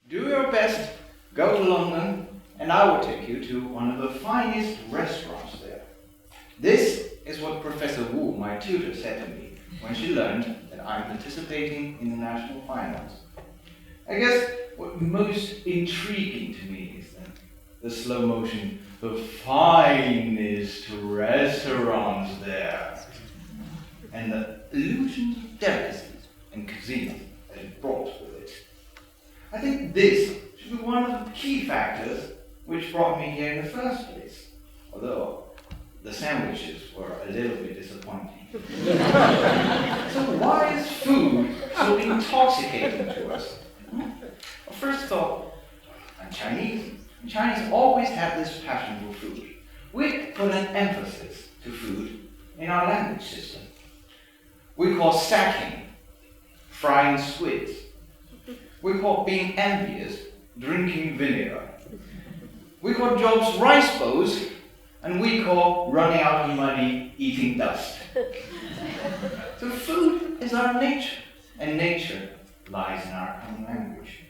Do your best, go to London, and I will take you to one of the finest restaurants there. This is what Professor Wu, my tutor, said to me when she learned that I'm participating in the national finals. I guess what most intriguing to me is the slow motion, the finest restaurants there, and the illusions of delicacies and cuisine that it brought with it. I think this should be one of the key factors which brought me here in the first place, although the sandwiches were a little bit disappointing. So why is food so intoxicating to us? Well, first thought, Chinese always have this passion for food. We put an emphasis to food in our language system. We call sacking frying squids. We call being envious drinking vinegar. We call jobs rice bowls, and we call running out of money eating dust. So food is our nature, and nature lies in our common language.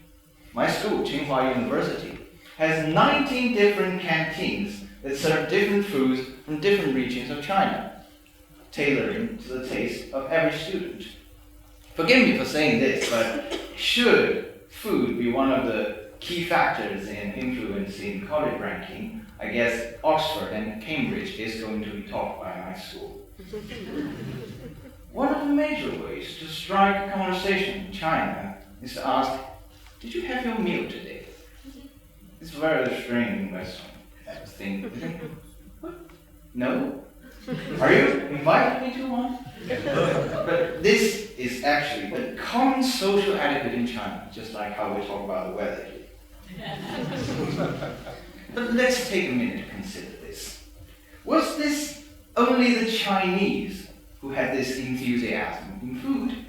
My school, Tsinghua University, has 19 different canteens that serve different foods from different regions of China, tailoring to the taste of every student. Forgive me for saying this, but should food be one of the key factors in influencing college ranking, I guess Oxford and Cambridge is going to be taught by my school. One of the major ways to strike a conversation in China is to ask, did you have your meal today? It's a very strange question. I was thinking, what? No? Are you inviting me to one? But this is actually the common social etiquette in China, just like how we talk about the weather here. But let's take a minute to consider this. Was this only the Chinese who had this enthusiasm in food?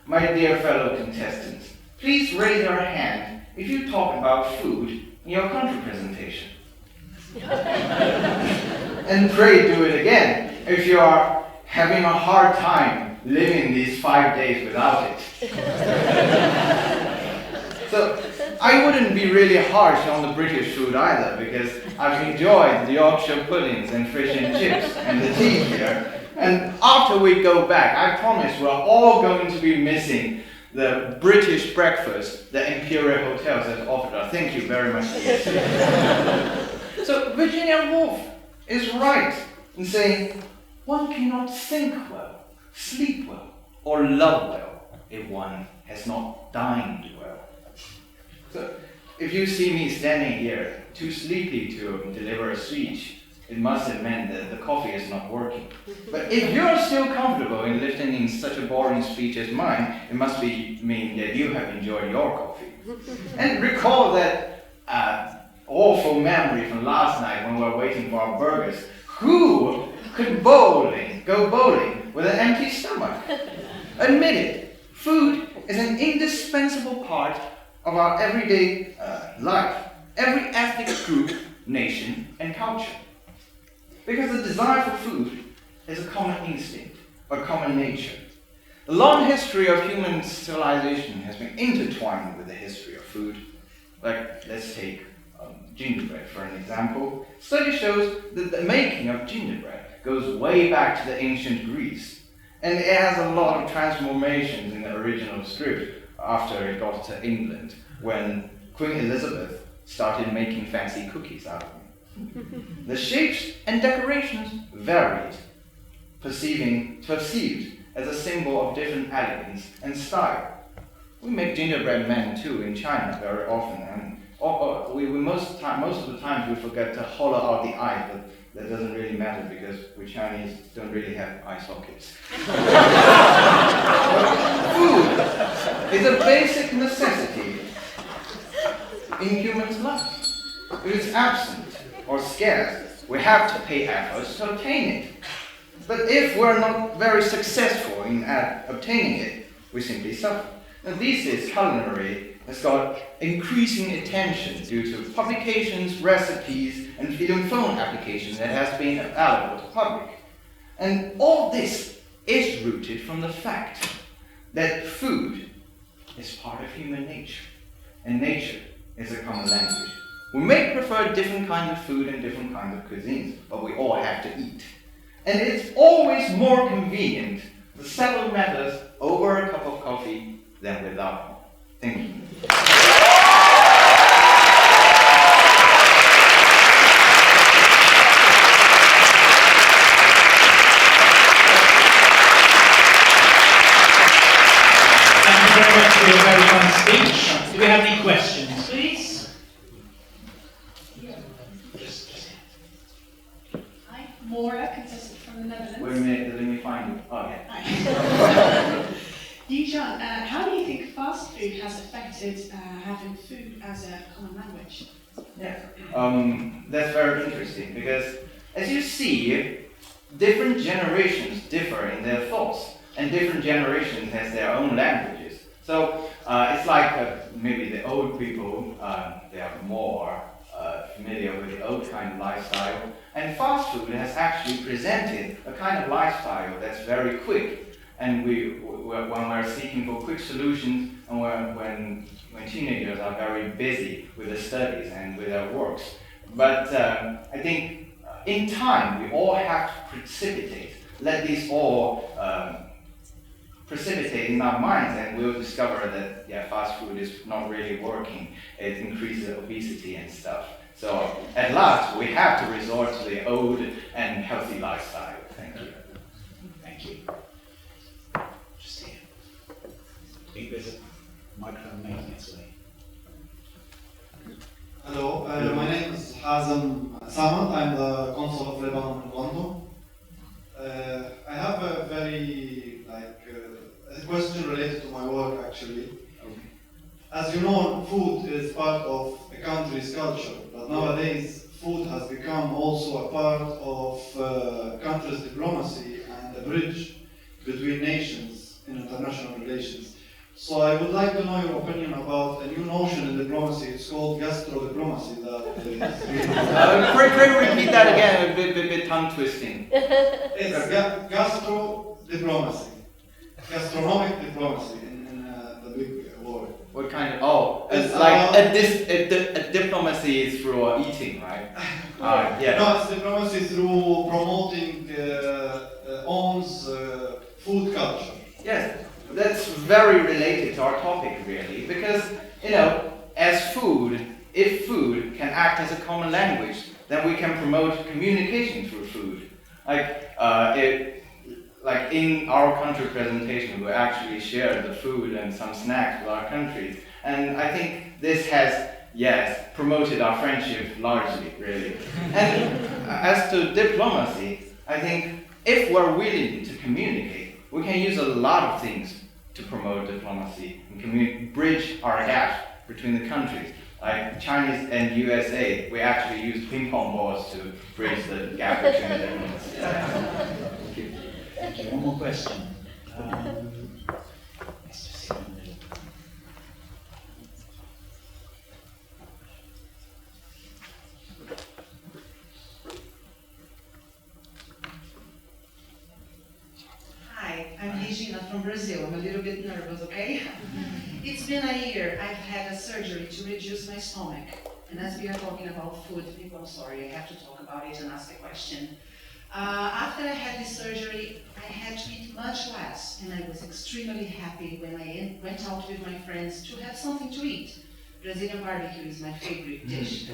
My dear fellow contestants, please raise your hand if you talk about food in your country presentation. And pray do it again if you are having a hard time living these 5 days without it. So I wouldn't be really harsh on the British food either, because I've enjoyed the Yorkshire puddings and fish and chips and the tea here. And after we go back, I promise we're all going to be missing the British breakfast the Imperial Hotels have offered us. Thank you very much. So Virginia Woolf is right in saying, one cannot think well, sleep well, or love well if one has not dined well. So if you see me standing here, too sleepy to deliver a speech, it must have meant that the coffee is not working. But if you're still comfortable in listening to such a boring speech as mine, it must mean that you have enjoyed your coffee. And recall that awful memory from last night when we were waiting for our burgers. Who could go bowling with an empty stomach? Admit it, food is an indispensable part of our everyday life, every ethnic group, nation, and culture. Because the desire for food is a common instinct, a common nature. The long history of human civilization has been intertwined with the history of food. Like, let's take gingerbread for an example. Study shows that the making of gingerbread goes way back to the ancient Greece. And it has a lot of transformations in the original script after it got to England, when Queen Elizabeth started making fancy cookies out of them. The shapes and decorations varied, perceived as a symbol of different elegance and style. We make gingerbread men too in China very often, and most of the time we forget to hollow out the eye, but that doesn't really matter because we Chinese don't really have eye sockets. Food is a basic necessity in humans' life. If it's absent or scarce, we have to pay efforts to obtain it. But if we're not very successful in obtaining it, we simply suffer. And these days, culinary has got increasing attention due to publications, recipes, and even phone applications that has been available to the public. And all this is rooted from the fact that food is part of human nature. and nature is a common language. We may prefer different kinds of food and different kinds of cuisines, but we all have to eat. And it's always more convenient to settle matters over a cup of coffee than without one. Thank you. Thank you very much for your very fine speech. Do we have any questions, please? Just Hi, Maura, contestant from the Netherlands. Wait a minute, let me find it. Oh, yeah. Hi. Yixian, how do you think fast food has affected having food as a common language? Yeah, that's very interesting because, as you see, different generations differ in their thoughts, and different generations has their own languages. So it's like maybe the old people, they are more familiar with the old kind of lifestyle, and fast food has actually presented a kind of lifestyle that's very quick. And when we're seeking for quick solutions, and when teenagers are very busy with their studies and with their works. But I think in time, we all have to let these all precipitate in our minds, and we'll discover that, fast food is not really working. It increases obesity and stuff. So at last, we have to resort to the old and healthy lifestyle. Thank you. Thank you. Just here. I think there's a microphone making its way. Hello, my name is Hazem Samad. I'm the consul of Lebanon in London. I have a very a question related to my work actually. Okay. As you know, food is part of a country's culture, but nowadays food has become also a part of country's diplomacy and a bridge between nations in international relations. So I would like to know your opinion about a new notion in diplomacy. It's called gastro-diplomacy. Pray repeat that again, a bit tongue twisting. It's gastro-diplomacy. Gastronomic diplomacy in the big word. What kind of, it's like a diplomacy is through eating, right? Yeah. No, it's diplomacy through promoting one's food culture. Yes, that's very related to our topic really, because, as food, if food can act as a common language, then we can promote communication through food. Like in our country presentation, we actually shared the food and some snacks with our countries. And I think this has, promoted our friendship largely, really. And as to diplomacy, I think if we're willing to communicate, we can use a lot of things to promote diplomacy and bridge our gap between the countries. Like Chinese and USA, we actually use ping pong balls to bridge the gap between the diplomacy. Thank you. Thank you. One more question. Let's just see in the middle. Hi, I'm Yixian from Brazil. I'm a little bit nervous, okay? It's been a year. I've had a surgery to reduce my stomach. And as we are talking about food, people, I'm sorry, I have to talk about it and ask a question. After I had this surgery, I had to eat much less, and I was extremely happy when I went out with my friends to have something to eat. Brazilian barbecue is my favorite dish.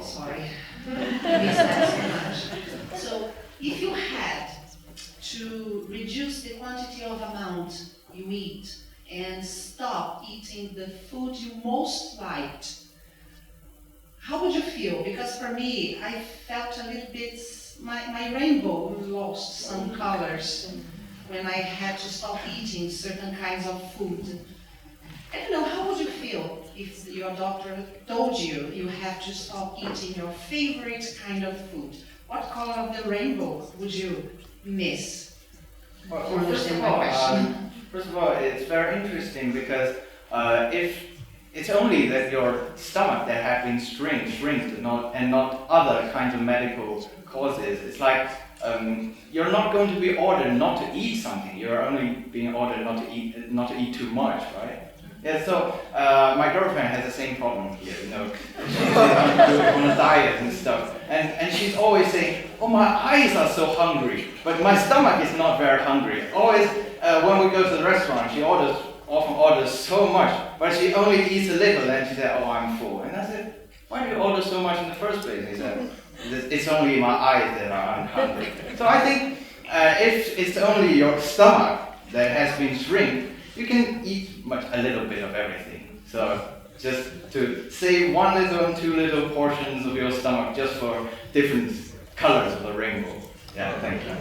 Sorry, I miss that so much. So, if you had to reduce the quantity of amount you eat and stop eating the food you most liked, how would you feel? Because for me, I felt a little bit, my rainbow lost some colors when I had to stop eating certain kinds of food. I don't know, how would you feel if your doctor told you you have to stop eating your favorite kind of food? What color of the rainbow would you miss? Well, first of all, it's very interesting because if it's only that your stomach that has been shrinked and not other kinds of medical causes. It's like you're not going to be ordered not to eat something. You're only being ordered not to eat too much, right? Yeah, so my girlfriend has the same problem here, you know. She's on a diet and stuff. And she's always saying, oh, my eyes are so hungry, but my stomach is not very hungry. Always, when we go to the restaurant, she often orders so much, but she only eats a little, and she said, oh, I'm full. And I said, why do you order so much in the first place? And he said, it's only my eyes that are hungry. So I think if it's only your stomach that has been shrinked, you can eat a little bit of everything. So just to save 1 little and 2 little portions of your stomach just for different colors of the rainbow. Yeah, thank you.